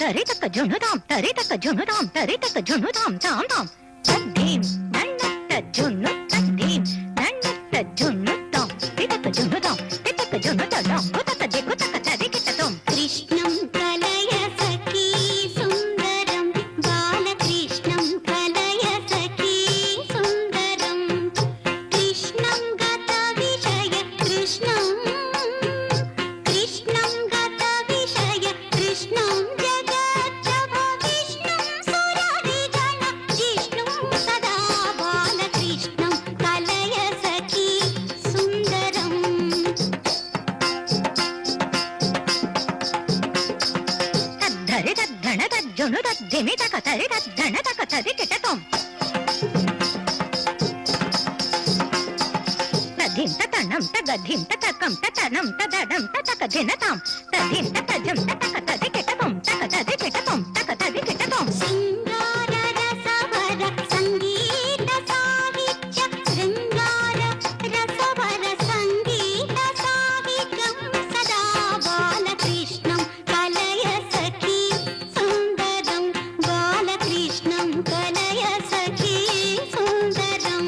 तरे तक जुनुदाम तरे तक जुनुदाम तरे तक जुनुदाम दाम दाम तद्दीम नन्नत जुनु तद्दीम नन्नत जुनुदाम ते तक जुनुदाम ते तक जुनुदाम गुतक देखो तक तरे के तुम कृष्णं कलय सखी सुंदरम बालकृष्णं कलय सखी सुंदरम कृष्णं गत विषय कृष्णं गत विषय कृष्णं जगत्प्रभो विष्णुं सुरविगण जिष्णुं सदा बालकृष्णं कलय सखी सुंदरम तद्धरे तद्धण तज्जुनु तद्धिमि तकतरे तद्धण तकतरे किटतुम तद्धिं ततनं तगद्धिं ततकं ततनं तदडं ततकधिनतां तद्धिं ततजं ततकतरे किटतुम तकतरे किटतुम तकतरे किटतुम शृंगार रसवर संगीत साहित्य शृंगार रसवर संगीत साहित्यं सदा बालकृष्णं कलय सखी सुंदरं बालकृष्णं कलय सखी सुंदरं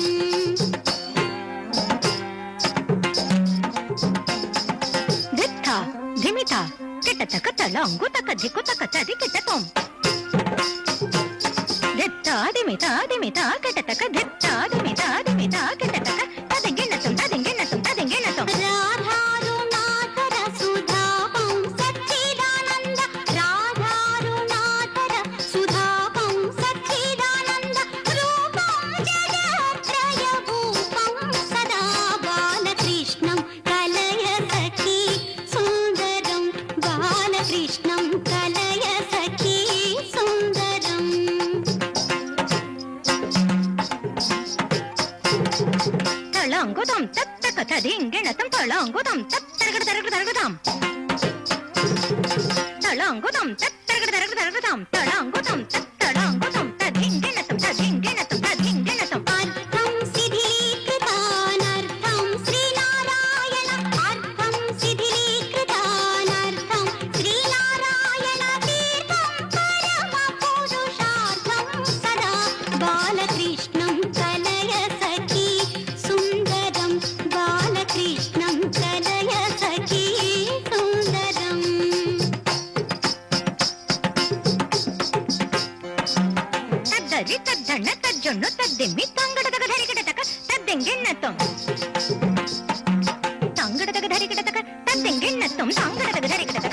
धित्था धिमिता किटतक तलांगुतक धिकुतक तरि किटतुम धित्था धिमिता धिमिता किटतक धित्था धिमिता धिमिता किटतक तदिंगिनतुम तदिंगिनतुम तदिंगिनतुम राधारुणाकर सुधापं सच्चिदानंद राधारुणाकर सुधापं सच्चिदानंद रूपं जगत्त्रय भूपं सदा बालकृष्णं कलय सखी सुंदरं बालकृष्णं कलय सखी सुंदरं तळांगुदं तत्तक तदिंगिणतं तळांगुदं तत्तरगड तरगड तरगदां तळांगुदं तत्तरगड तरगड तरगदां तळांगुदं तत्तळांगुदं तदिंगिणतं तदिंगिणतं तदिंगिणतं अर्थं सिद्धीकृतानर्थं श्रीनारायण अर्थं सिद्धीकृतानर्थं श्रीनारायण तीर्थं परमपुरुषार्थं सदा बालकृष्णं कलय सखी सुंदरं बालकृष्णं कलय सखी सुंदरं तद्धरि तद्धण तज्जुनु तद्दिम्मि तंगडदग धरिकिटतक तद्दिंगिन्नतुं तंगडदग धरिकिटतक तद्दिंगिन्नतुं तंगडदग धरिकिटतक